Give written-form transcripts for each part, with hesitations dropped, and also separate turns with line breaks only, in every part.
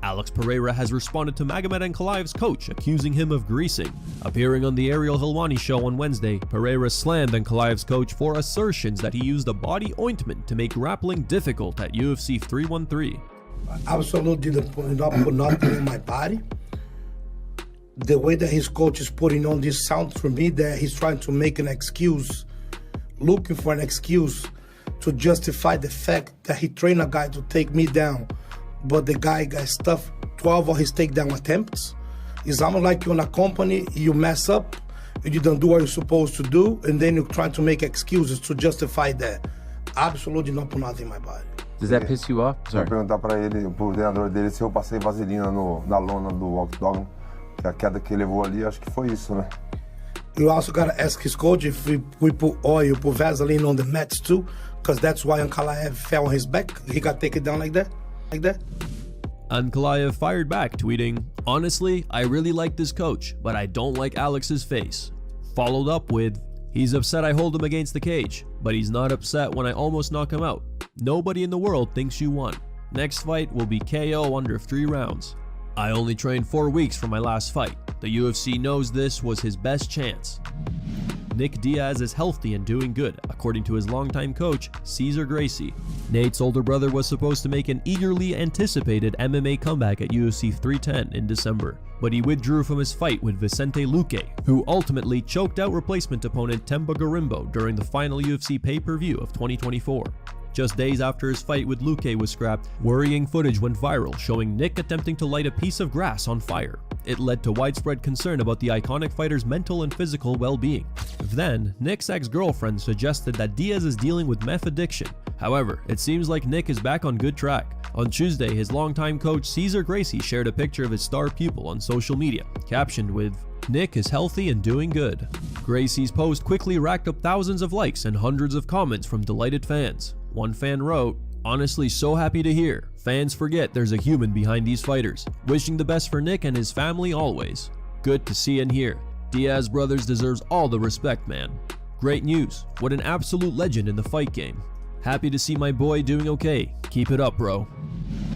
Alex Pereira has responded to Magomed ANKALAEV'S coach, accusing him of greasing. Appearing on the Ariel Helwani show on Wednesday, Pereira slammed ANKALAEV'S coach for assertions that he used a body ointment to make grappling difficult at UFC 313.
Absolutely not put nothing in my body. The way that his coach is putting on this sounds for me that he's trying to make an excuse, looking for an excuse to justify the fact that he trained a guy to take me down, but the guy got stuffed 12 of his takedown attempts. It's almost like you're in a company, you mess up, you don't do what you're supposed to do, and then you're trying to make excuses to justify that. Absolutely not put nothing in my body.
Does that piss you off?
Vou perguntar para ele, pro treinador dele, se eu passei vaselina na lona do octógono, que a queda que ele levou ali, acho que foi isso, né?
You also gotta ask his coach if we put oil, put Vaseline on the mats too, because that's why ANKALAEV fell on his back. He got taken down like that.
ANKALAEV fired back, tweeting, "Honestly, I really like this coach, but I don't like Alex's face." Followed up with, "He's upset I hold him against the cage, but he's not upset when I almost knock him out. Nobody in the world thinks you won. Next fight will be KO under 3 rounds. I only trained 4 weeks for my last fight. The UFC knows this was his best chance." Nick Diaz is healthy and doing good, according to his longtime coach, Cesar Gracie. Nate's older brother was supposed to make an eagerly anticipated MMA comeback at UFC 310 in December, but he withdrew from his fight with Vicente Luque, who ultimately choked out replacement opponent Temba Garimbo during the final UFC pay-per-view of 2024. Just days after his fight with Luque was scrapped, worrying footage went viral showing Nick attempting to light a piece of grass on fire. It led to widespread concern about the iconic fighter's mental and physical well-being. Then, Nick's ex-girlfriend suggested that Diaz is dealing with meth addiction. However, it seems like Nick is back on good track. On Tuesday, his longtime coach Cesar Gracie shared a picture of his star pupil on social media, captioned with, "Nick is healthy and doing good." Gracie's post quickly racked up thousands of likes and hundreds of comments from delighted fans. One fan wrote, "Honestly so happy to hear. Fans forget there's a human behind these fighters. Wishing the best for Nick and his family always. Good to see and hear. Diaz Brothers deserves all the respect, man. Great news. What an absolute legend in the fight game. Happy to see my boy doing okay. Keep it up, bro."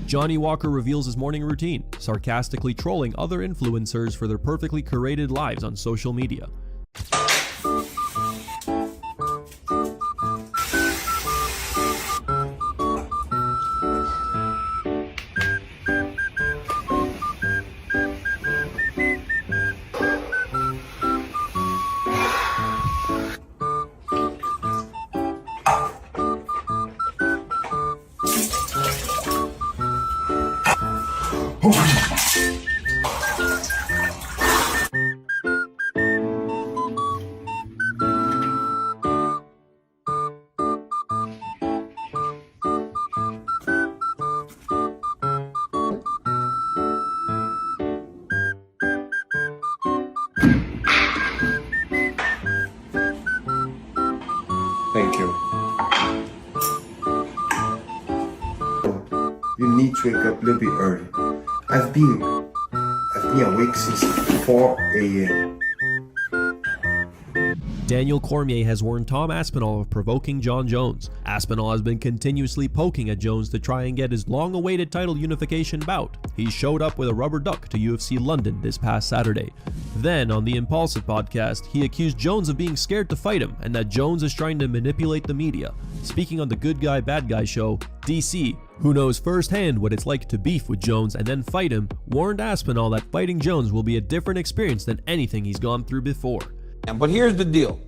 Johnny Walker reveals his morning routine, sarcastically trolling other influencers for their perfectly curated lives on social media.
Thank you. You need to wake up a little bit early. I've been awake since 4 a.m.
Daniel Cormier has warned Tom Aspinall of provoking Jon Jones. Aspinall has been continuously poking at Jones to try and get his long-awaited title unification bout. He showed up with a rubber duck to UFC London this past Saturday. Then, on the Impulsive podcast, he accused Jones of being scared to fight him and that Jones is trying to manipulate the media. Speaking on the Good Guy Bad Guy show, DC, who knows firsthand what it's like to beef with Jones and then fight him, warned Aspinall that fighting Jones will be a different experience than anything he's gone through before.
But here's the deal.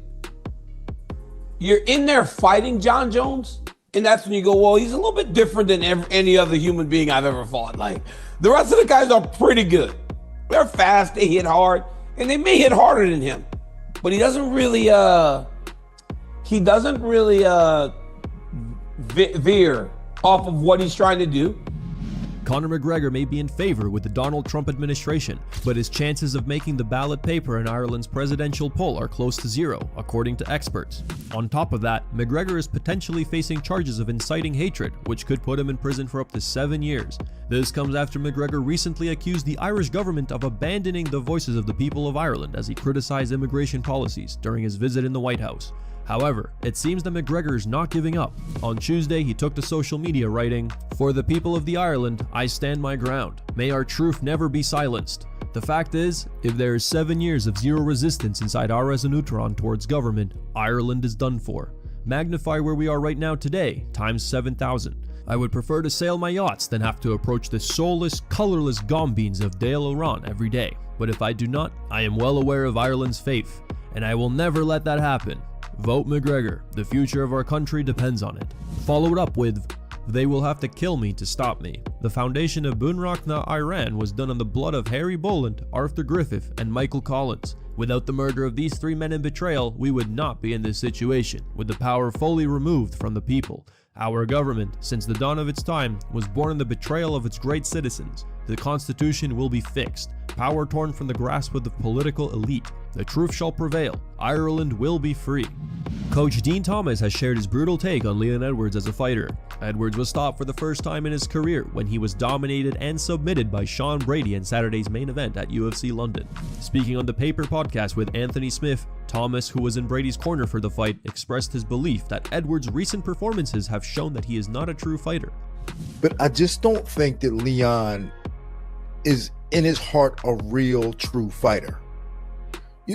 You're in there fighting Jon Jones, and that's when you go, well, he's a little bit different than any other human being I've ever fought. Like, the rest of the guys are pretty good. They're fast, they hit hard, and they may hit harder than him. But he doesn't really veer off of what he's trying to do.
Conor McGregor may be in favor with the Donald Trump administration, but his chances of making the ballot paper in Ireland's presidential poll are close to zero, according to experts. On top of that, McGregor is potentially facing charges of inciting hatred, which could put him in prison for up to 7 years. This comes after McGregor recently accused the Irish government of abandoning the voices of the people of Ireland as he criticized immigration policies during his visit in the White House. However, it seems that McGregor is not giving up. On Tuesday, he took to social media writing, "For the people of the Ireland, I stand my ground. May our truth never be silenced. The fact is, if there is 7 years of zero resistance inside our Neutron towards government, Ireland is done for. Magnify where we are right now today, times 7,000. I would prefer to sail my yachts than have to approach the soulless, colorless gombeans of Dale Oran every day. But if I do not, I am well aware of Ireland's fate, and I will never let that happen. Vote McGregor. The future of our country depends on it." Followed up with, "They will have to kill me to stop me. The foundation of Bunrakna, Iran was done on the blood of Harry Boland, Arthur Griffith, and Michael Collins. Without the murder of these 3 men in betrayal, we would not be in this situation, with the power fully removed from the people. Our government, since the dawn of its time, was born in the betrayal of its great citizens. The Constitution will be fixed. Power torn from the grasp of the political elite. The truth shall prevail. Ireland will be free." Coach Dean Thomas has shared his brutal take on Leon Edwards as a fighter. Edwards was stopped for the first time in his career when he was dominated and submitted by Sean Brady in Saturday's main event at UFC London. Speaking on the Paper podcast with Anthony Smith, Thomas, who was in Brady's corner for the fight, expressed his belief that Edwards' recent performances have shown that he is not a true fighter.
But I just don't think that Leon is in his heart a real true fighter.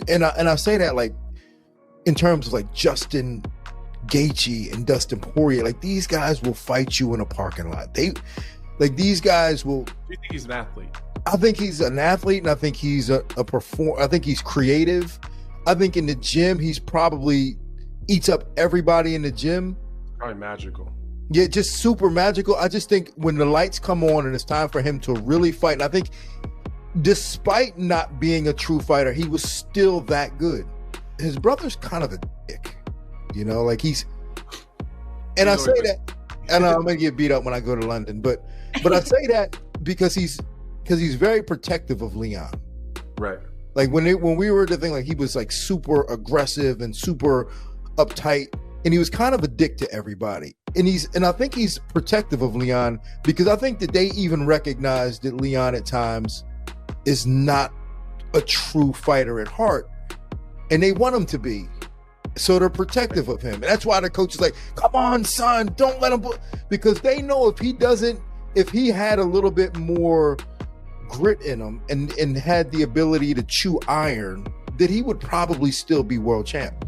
And I say that like in terms of like Justin Gaethje and Dustin Poirier, like these guys will fight you in a parking lot. These guys will.
Do you think he's an athlete?
I think he's an athlete, and I think he's a performer. I think he's creative. I think in the gym he's probably eats up everybody in the gym.
Probably magical.
Yeah, just super magical. I just think when the lights come on and it's time for him to really fight, and I think despite not being a true fighter, he was still that good. His brother's kind of a dick, like he's, and I say that, and I'm gonna get beat up when I go to London, but I say that because he's very protective of Leon.
Right.
Like when we were at the thing, like he was like super aggressive and super uptight, and he was kind of a dick to everybody. And I think he's protective of Leon because I think that they even recognize that Leon at times is not a true fighter at heart, and they want him to be. So they're protective of him. And that's why the coach is like, "Come on, son, don't let him," because they know if he had a little bit more grit in him and had the ability to chew iron, that he would probably still be world champ.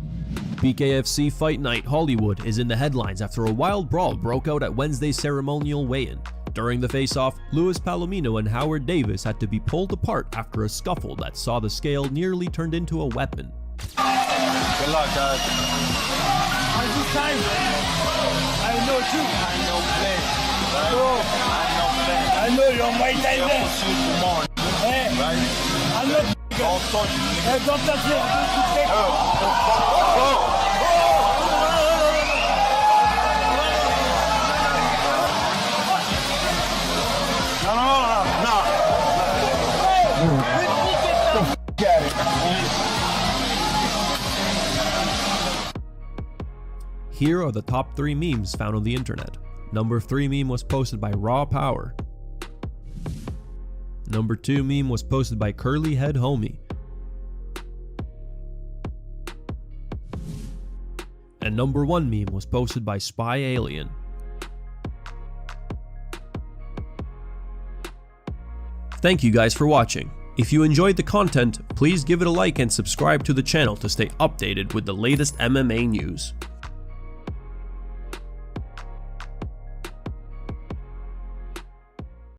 BKFC Fight Night Hollywood is in the headlines after a wild brawl broke out at Wednesday's ceremonial weigh-in. During the face-off, Luis Palomino and Howard Davis had to be pulled apart after a scuffle that saw the scale nearly turned into a weapon.
Good luck, guys.
I'm just tired. I know too. I know play. I know you're my time there. Hey, I know. Hey, don't touch me.
Here are the top 3 memes found on the internet. Number 3 meme was posted by Raw Power. Number 2 meme was posted by Curly Head Homie. And number 1 meme was posted by Spy Alien. Thank you guys for watching. If you enjoyed the content, please give it a like and subscribe to the channel to stay updated with the latest MMA news.